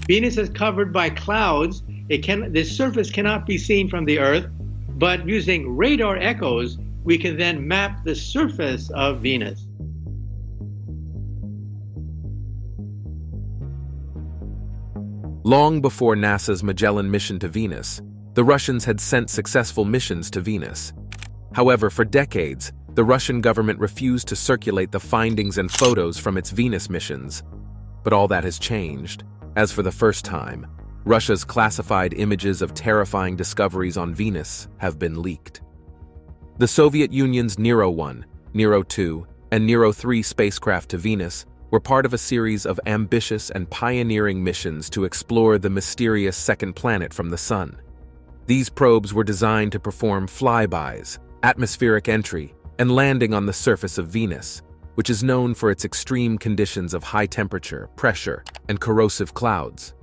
Venus is covered by clouds. The surface cannot be seen from the Earth, but using radar echoes, we can then map the surface of Venus. Long before NASA's Magellan mission to Venus, the Russians had sent successful missions to Venus. However, for decades, the Russian government refused to circulate the findings and photos from its Venus missions. But all that has changed, as for the first time, Russia's classified images of terrifying discoveries on Venus have been leaked. The Soviet Union's Nero 1, Nero 2, and Nero 3 spacecraft to Venus were part of a series of ambitious and pioneering missions to explore the mysterious second planet from the Sun. These probes were designed to perform flybys, atmospheric entry, and landing on the surface of Venus, which is known for its extreme conditions of high temperature, pressure, and corrosive clouds.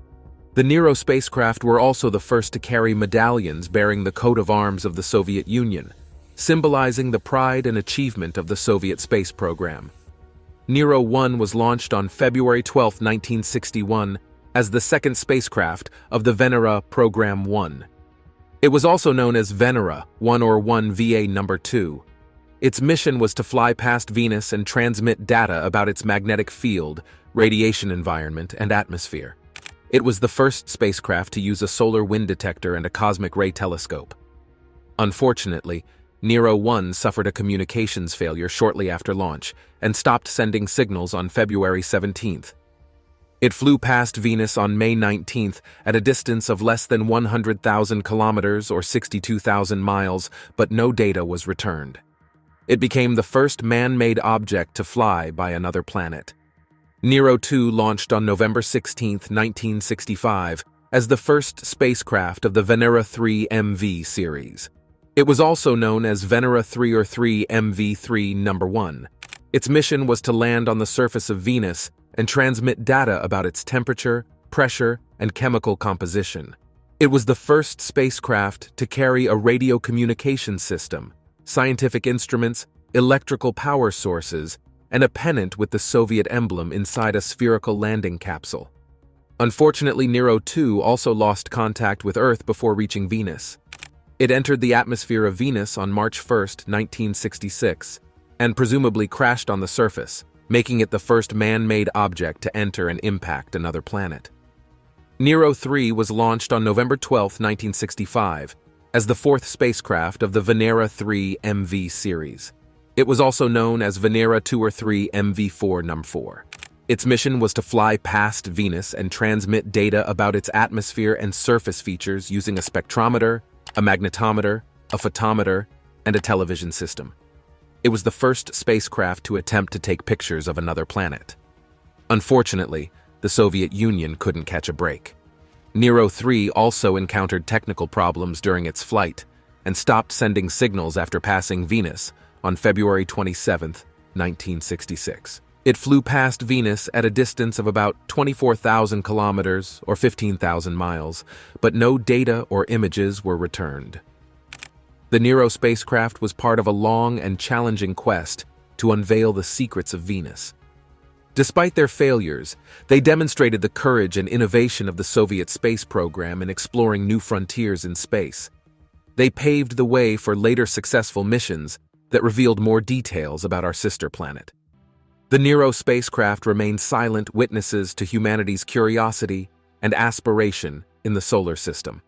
The Nero spacecraft were also the first to carry medallions bearing the coat of arms of the Soviet Union, symbolizing the pride and achievement of the Soviet space program. Nero 1 was launched on February 12, 1961, as the second spacecraft of the Venera Program 1. It was also known as Venera 1 or 1VA number 2. Its mission was to fly past Venus and transmit data about its magnetic field, radiation environment, and atmosphere. It was the first spacecraft to use a solar wind detector and a cosmic ray telescope. Unfortunately, Nero 1 suffered a communications failure shortly after launch and stopped sending signals on February 17th. It flew past Venus on May 19th at a distance of less than 100,000 kilometers or 62,000 miles, but no data was returned. It became the first man-made object to fly by another planet. Nero 2 launched on November 16, 1965, as the first spacecraft of the Venera 3 MV series. It was also known as Venera 3 or 3 MV3 number 1. Its mission was to land on the surface of Venus and transmit data about its temperature, pressure, and chemical composition. It was the first spacecraft to carry a radio communication system, scientific instruments, electrical power sources, and a pennant with the Soviet emblem inside a spherical landing capsule. Unfortunately, Nero 2 also lost contact with Earth before reaching Venus. It entered the atmosphere of Venus on March 1, 1966, and presumably crashed on the surface, making it the first man-made object to enter and impact another planet. Nero 3 was launched on November 12, 1965, as the fourth spacecraft of the Venera 3 MV series. It was also known as Venera 2 or 3 MV4 number 4. Its mission was to fly past Venus and transmit data about its atmosphere and surface features using a spectrometer, a magnetometer, a photometer, and a television system. It was the first spacecraft to attempt to take pictures of another planet. Unfortunately, the Soviet Union couldn't catch a break. Nero 3 also encountered technical problems during its flight and stopped sending signals after passing Venus on February 27, 1966. It flew past Venus at a distance of about 24,000 kilometers or 15,000 miles, but no data or images were returned. The Nero spacecraft was part of a long and challenging quest to unveil the secrets of Venus. Despite their failures, they demonstrated the courage and innovation of the Soviet space program in exploring new frontiers in space. They paved the way for later successful missions that revealed more details about our sister planet. The Nero spacecraft remained silent witnesses to humanity's curiosity and aspiration in the solar system.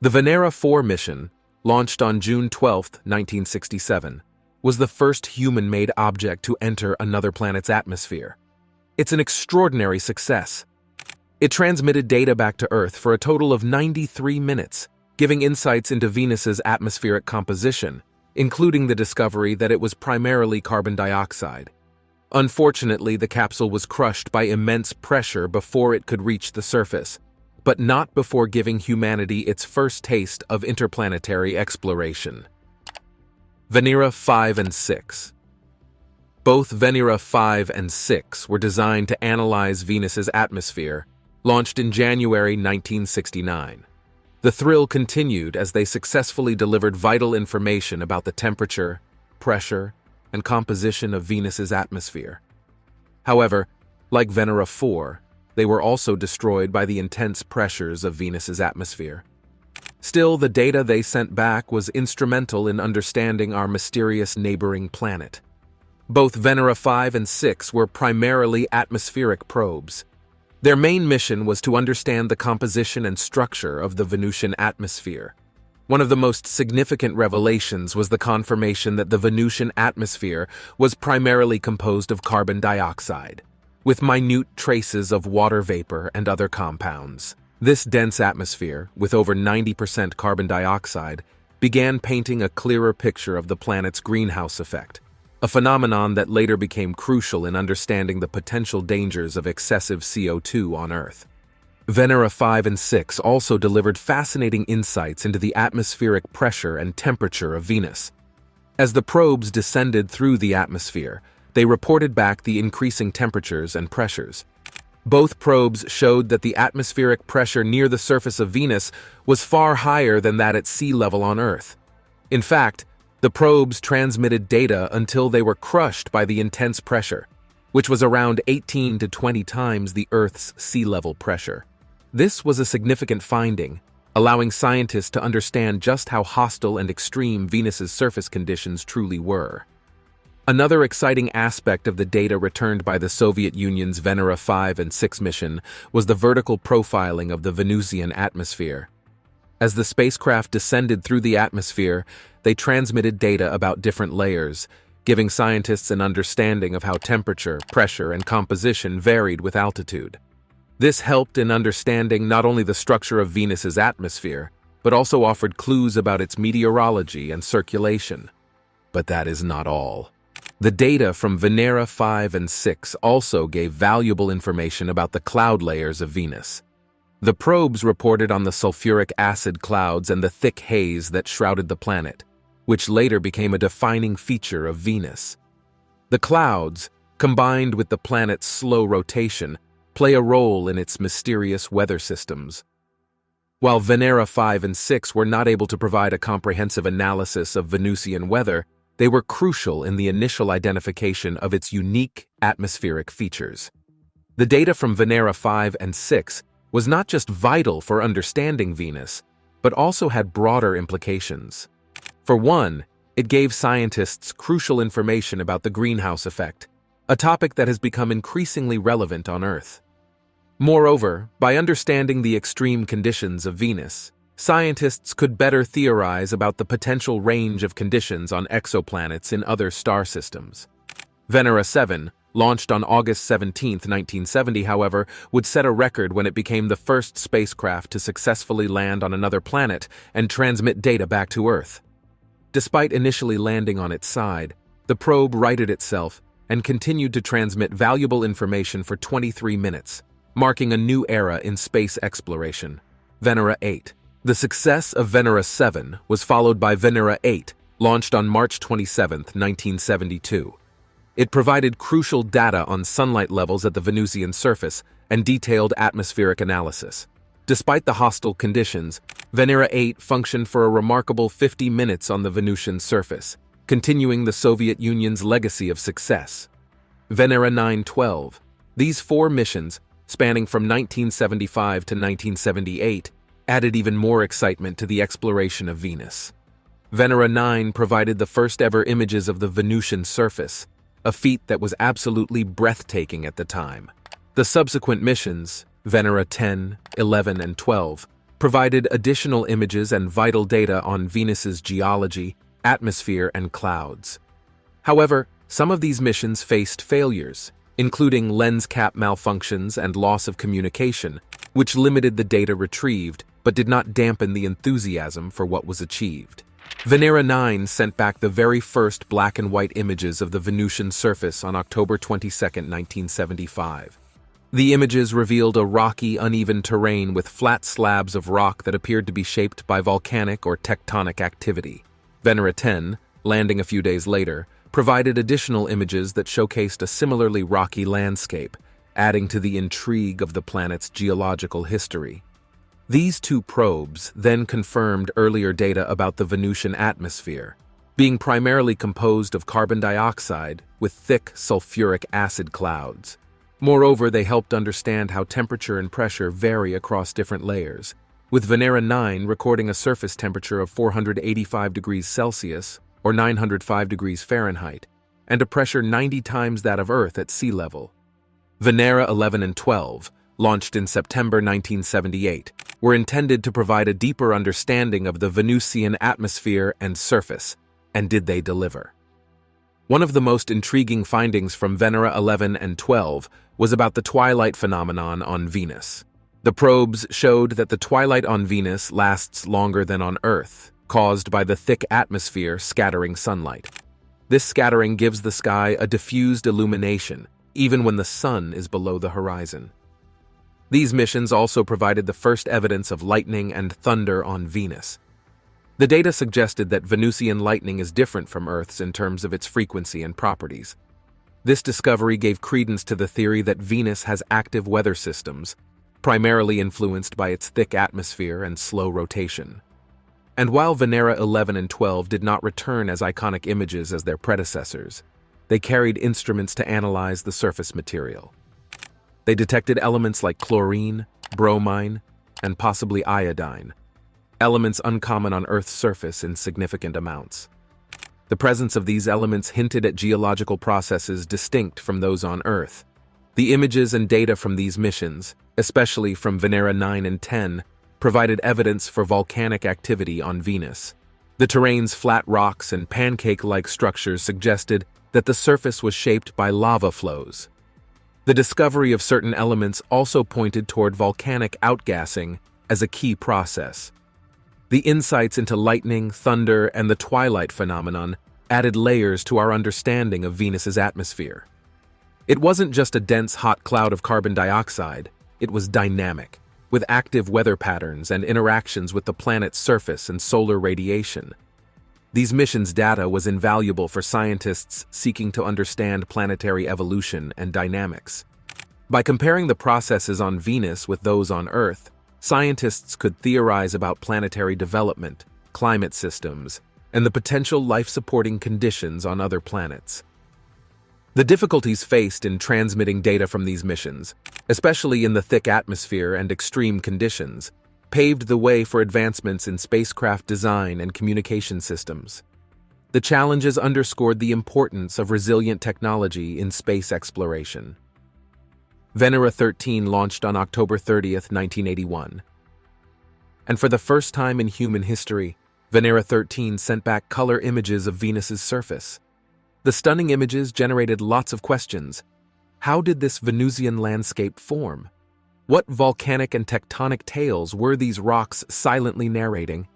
The Venera 4 mission, launched on June 12, 1967, was the first human-made object to enter another planet's atmosphere. It's an extraordinary success. It transmitted data back to Earth for a total of 93 minutes, giving insights into Venus's atmospheric composition, including the discovery that it was primarily carbon dioxide. Unfortunately, the capsule was crushed by immense pressure before it could reach the surface, but not before giving humanity its first taste of interplanetary exploration. Venera 5 and 6. Both Venera 5 and 6 were designed to analyze Venus's atmosphere, launched in January 1969. The thrill continued as they successfully delivered vital information about the temperature, pressure, and composition of Venus's atmosphere. However, like Venera 4, they were also destroyed by the intense pressures of Venus's atmosphere. Still, the data they sent back was instrumental in understanding our mysterious neighboring planet. Both Venera 5 and 6 were primarily atmospheric probes. Their main mission was to understand the composition and structure of the Venusian atmosphere. One of the most significant revelations was the confirmation that the Venusian atmosphere was primarily composed of carbon dioxide, with minute traces of water vapor and other compounds. This dense atmosphere, with over 90% carbon dioxide, began painting a clearer picture of the planet's greenhouse effect, a phenomenon that later became crucial in understanding the potential dangers of excessive CO2 on Earth. Venera 5 and 6 also delivered fascinating insights into the atmospheric pressure and temperature of Venus. As the probes descended through the atmosphere, they reported back the increasing temperatures and pressures. Both probes showed that the atmospheric pressure near the surface of Venus was far higher than that at sea level on Earth. In fact, the probes transmitted data until they were crushed by the intense pressure, which was around 18 to 20 times the Earth's sea level pressure. This was a significant finding, allowing scientists to understand just how hostile and extreme Venus's surface conditions truly were. Another exciting aspect of the data returned by the Soviet Union's Venera 5 and 6 mission was the vertical profiling of the Venusian atmosphere. As the spacecraft descended through the atmosphere, they transmitted data about different layers, giving scientists an understanding of how temperature, pressure, and composition varied with altitude. This helped in understanding not only the structure of Venus's atmosphere, but also offered clues about its meteorology and circulation. But that is not all. The data from Venera 5 and 6 also gave valuable information about the cloud layers of Venus. The probes reported on the sulfuric acid clouds and the thick haze that shrouded the planet, which later became a defining feature of Venus. The clouds, combined with the planet's slow rotation, play a role in its mysterious weather systems. While Venera 5 and 6 were not able to provide a comprehensive analysis of Venusian weather, they were crucial in the initial identification of its unique atmospheric features. The data from Venera 5 and 6 was not just vital for understanding Venus, but also had broader implications. For one, it gave scientists crucial information about the greenhouse effect, a topic that has become increasingly relevant on Earth. Moreover, by understanding the extreme conditions of Venus, scientists could better theorize about the potential range of conditions on exoplanets in other star systems. Venera 7, launched on August 17, 1970, however, would set a record when it became the first spacecraft to successfully land on another planet and transmit data back to Earth. Despite initially landing on its side, the probe righted itself and continued to transmit valuable information for 23 minutes, marking a new era in space exploration. Venera 8. The success of Venera 7 was followed by Venera 8, launched on March 27, 1972. It provided crucial data on sunlight levels at the Venusian surface and detailed atmospheric analysis. Despite the hostile conditions, Venera 8 functioned for a remarkable 50 minutes on the Venusian surface, continuing the Soviet Union's legacy of success. Venera 9-12. These 4 missions, spanning from 1975 to 1978, added even more excitement to the exploration of Venus. Venera 9 provided the first-ever images of the Venusian surface, a feat that was absolutely breathtaking at the time. The subsequent missions, Venera 10, 11, and 12, provided additional images and vital data on Venus's geology, atmosphere, and clouds. However, some of these missions faced failures, including lens cap malfunctions and loss of communication, which limited the data retrieved but did not dampen the enthusiasm for what was achieved. Venera 9 sent back the very first black and white images of the Venusian surface on October 22, 1975. The images revealed a rocky, uneven terrain with flat slabs of rock that appeared to be shaped by volcanic or tectonic activity. Venera 10, landing a few days later, provided additional images that showcased a similarly rocky landscape, adding to the intrigue of the planet's geological history. These 2 probes then confirmed earlier data about the Venusian atmosphere, being primarily composed of carbon dioxide with thick sulfuric acid clouds. Moreover, they helped understand how temperature and pressure vary across different layers, with Venera 9 recording a surface temperature of 485 degrees Celsius or 905 degrees Fahrenheit, and a pressure 90 times that of Earth at sea level. Venera 11 and 12, launched in September 1978, were intended to provide a deeper understanding of the Venusian atmosphere and surface, and did they deliver? One of the most intriguing findings from Venera 11 and 12 was about the twilight phenomenon on Venus. The probes showed that the twilight on Venus lasts longer than on Earth, caused by the thick atmosphere scattering sunlight. This scattering gives the sky a diffused illumination, even when the sun is below the horizon. These missions also provided the first evidence of lightning and thunder on Venus. The data suggested that Venusian lightning is different from Earth's in terms of its frequency and properties. This discovery gave credence to the theory that Venus has active weather systems, primarily influenced by its thick atmosphere and slow rotation. And while Venera 11 and 12 did not return as iconic images as their predecessors, they carried instruments to analyze the surface material. They detected elements like chlorine, bromine, and possibly iodine, elements uncommon on Earth's surface in significant amounts. The presence of these elements hinted at geological processes distinct from those on Earth. The images and data from these missions, especially from Venera 9 and 10, provided evidence for volcanic activity on Venus. The terrain's flat rocks and pancake-like structures suggested that the surface was shaped by lava flows. The discovery of certain elements also pointed toward volcanic outgassing as a key process. The insights into lightning, thunder, and the twilight phenomenon added layers to our understanding of Venus's atmosphere. It wasn't just a dense hot cloud of carbon dioxide, it was dynamic, with active weather patterns and interactions with the planet's surface and solar radiation. These missions' data was invaluable for scientists seeking to understand planetary evolution and dynamics. By comparing the processes on Venus with those on Earth, scientists could theorize about planetary development, climate systems, and the potential life-supporting conditions on other planets. The difficulties faced in transmitting data from these missions, especially in the thick atmosphere and extreme conditions, paved the way for advancements in spacecraft design and communication systems. The challenges underscored the importance of resilient technology in space exploration. Venera 13 launched on October 30, 1981. And for the first time in human history, Venera 13 sent back color images of Venus's surface. The stunning images generated lots of questions. How did this Venusian landscape form? What volcanic and tectonic tales were these rocks silently narrating?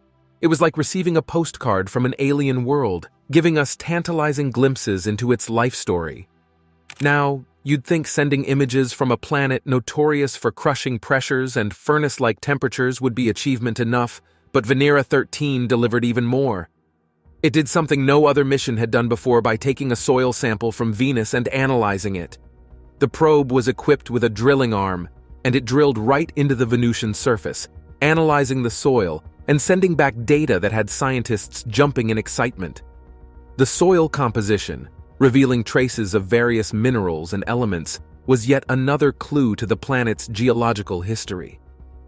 It was like receiving a postcard from an alien world, giving us tantalizing glimpses into its life story. Now, you'd think sending images from a planet notorious for crushing pressures and furnace-like temperatures would be achievement enough, but Venera 13 delivered even more. It did something no other mission had done before by taking a soil sample from Venus and analyzing it. The probe was equipped with a drilling arm, and it drilled right into the Venusian surface, analyzing the soil and sending back data that had scientists jumping in excitement. The soil composition, revealing traces of various minerals and elements, was yet another clue to the planet's geological history.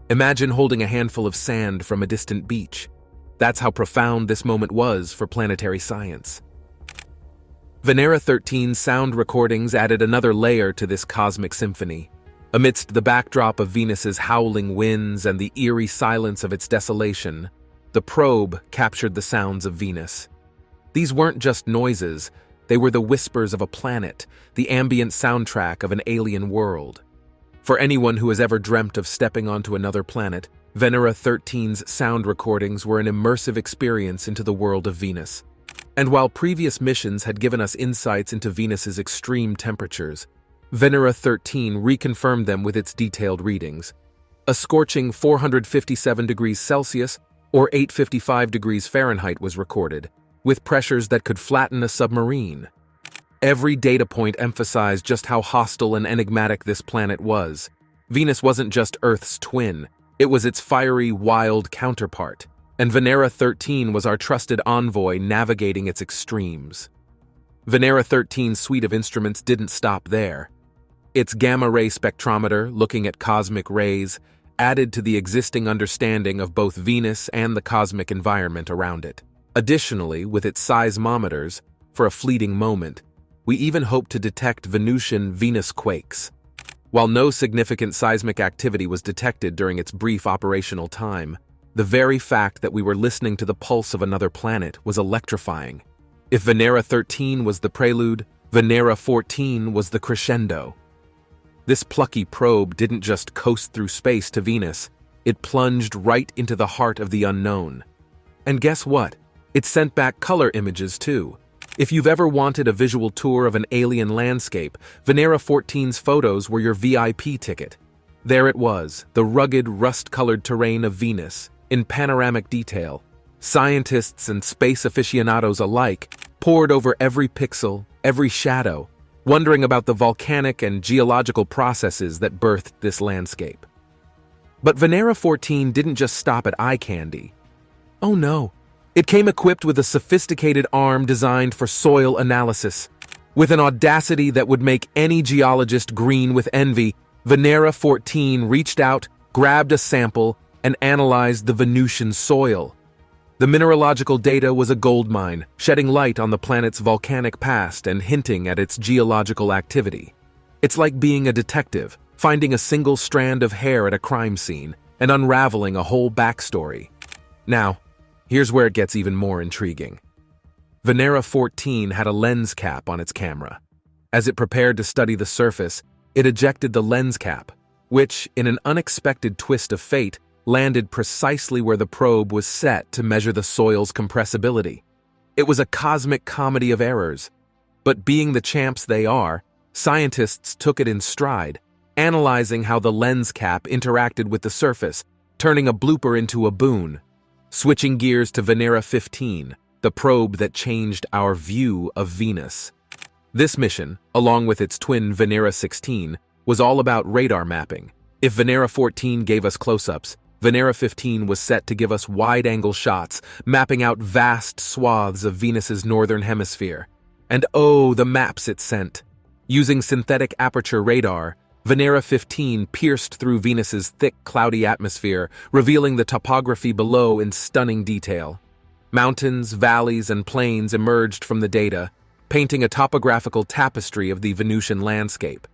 Imagine holding a handful of sand from a distant beach. That's how profound this moment was for planetary science. Venera 13's sound recordings added another layer to this cosmic symphony. Amidst the backdrop of Venus's howling winds and the eerie silence of its desolation, the probe captured the sounds of Venus. These weren't just noises, they were the whispers of a planet, the ambient soundtrack of an alien world. For anyone who has ever dreamt of stepping onto another planet, Venera 13's sound recordings were an immersive experience into the world of Venus. And while previous missions had given us insights into Venus's extreme temperatures, Venera 13 reconfirmed them with its detailed readings. A scorching 457 degrees Celsius or 855 degrees Fahrenheit was recorded, with pressures that could flatten a submarine. Every data point emphasized just how hostile and enigmatic this planet was. Venus wasn't just Earth's twin, it was its fiery, wild counterpart, and Venera 13 was our trusted envoy navigating its extremes. Venera 13's suite of instruments didn't stop there. Its gamma-ray spectrometer, looking at cosmic rays, added to the existing understanding of both Venus and the cosmic environment around it. Additionally, with its seismometers, for a fleeting moment, we even hoped to detect Venusian Venus quakes. While no significant seismic activity was detected during its brief operational time, the very fact that we were listening to the pulse of another planet was electrifying. If Venera 13 was the prelude, Venera 14 was the crescendo. This plucky probe didn't just coast through space to Venus, it plunged right into the heart of the unknown. And guess what? It sent back color images too. If you've ever wanted a visual tour of an alien landscape, Venera 14's photos were your VIP ticket. There it was, the rugged, rust-colored terrain of Venus, in panoramic detail. Scientists and space aficionados alike pored over every pixel, every shadow, wondering about the volcanic and geological processes that birthed this landscape. But Venera 14 didn't just stop at eye candy. Oh no, it came equipped with a sophisticated arm designed for soil analysis. With an audacity that would make any geologist green with envy, Venera 14 reached out, grabbed a sample, and analyzed the Venusian soil. The mineralogical data was a goldmine, shedding light on the planet's volcanic past and hinting at its geological activity. It's like being a detective, finding a single strand of hair at a crime scene and unraveling a whole backstory. Now, here's where it gets even more intriguing. Venera 14 had a lens cap on its camera. As it prepared to study the surface, it ejected the lens cap, which, in an unexpected twist of fate, landed precisely where the probe was set to measure the soil's compressibility. It was a cosmic comedy of errors, but being the champs they are, scientists took it in stride, analyzing how the lens cap interacted with the surface, turning a blooper into a boon. Switching gears to Venera 15, the probe that changed our view of Venus. This mission, along with its twin Venera 16, was all about radar mapping. If Venera 14 gave us close-ups, Venera 15 was set to give us wide-angle shots, mapping out vast swaths of Venus's northern hemisphere. And oh, the maps it sent! Using synthetic aperture radar, Venera 15 pierced through Venus's thick, cloudy atmosphere, revealing the topography below in stunning detail. Mountains, valleys, and plains emerged from the data, painting a topographical tapestry of the Venusian landscape.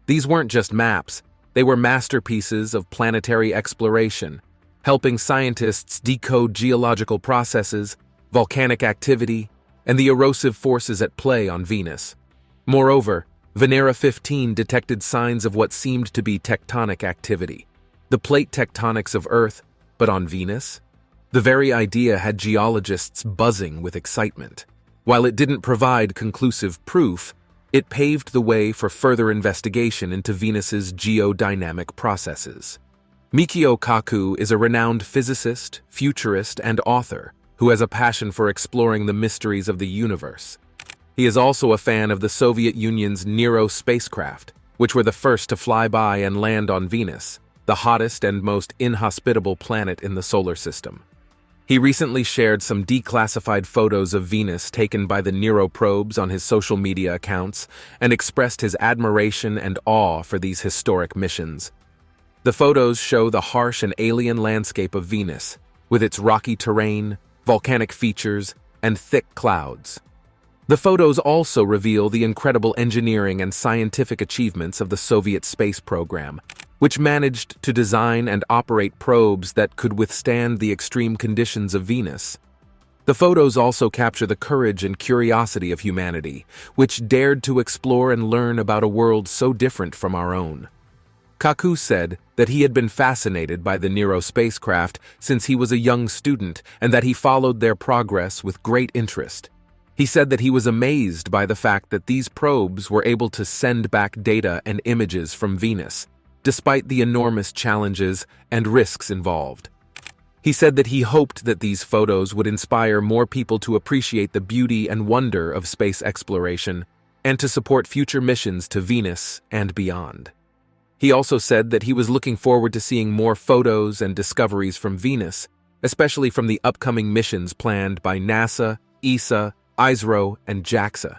These weren't just maps. They were masterpieces of planetary exploration, helping scientists decode geological processes, volcanic activity, and the erosive forces at play on Venus. Moreover, Venera 15 detected signs of what seemed to be tectonic activity, the plate tectonics of Earth, but on Venus? The very idea had geologists buzzing with excitement. While it didn't provide conclusive proof, it paved the way for further investigation into Venus's geodynamic processes. Mikio Kaku is a renowned physicist, futurist, and author who has a passion for exploring the mysteries of the universe. He is also a fan of the Soviet Union's Nero spacecraft, which were the first to fly by and land on Venus, the hottest and most inhospitable planet in the solar system. He recently shared some declassified photos of Venus taken by the Nero probes on his social media accounts and expressed his admiration and awe for these historic missions. The photos show the harsh and alien landscape of Venus, with its rocky terrain, volcanic features, and thick clouds. The photos also reveal the incredible engineering and scientific achievements of the Soviet space program, which managed to design and operate probes that could withstand the extreme conditions of Venus. The photos also capture the courage and curiosity of humanity, which dared to explore and learn about a world so different from our own. Kaku said that he had been fascinated by the Nero spacecraft since he was a young student and that he followed their progress with great interest. He said that he was amazed by the fact that these probes were able to send back data and images from Venus, despite the enormous challenges and risks involved. He said that he hoped that these photos would inspire more people to appreciate the beauty and wonder of space exploration and to support future missions to Venus and beyond. He also said that he was looking forward to seeing more photos and discoveries from Venus, especially from the upcoming missions planned by NASA, ESA, ISRO, and JAXA.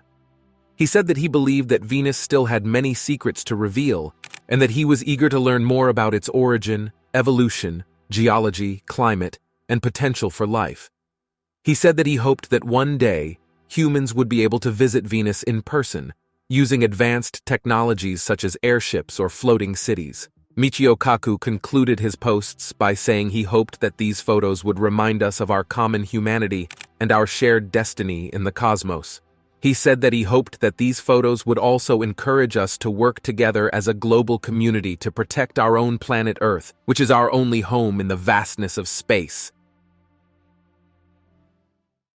He said that he believed that Venus still had many secrets to reveal, and that he was eager to learn more about its origin, evolution, geology, climate, and potential for life. He said that he hoped that one day, humans would be able to visit Venus in person, using advanced technologies such as airships or floating cities. Michio Kaku concluded his posts by saying he hoped that these photos would remind us of our common humanity and our shared destiny in the cosmos. He said that he hoped that these photos would also encourage us to work together as a global community to protect our own planet Earth, which is our only home in the vastness of space.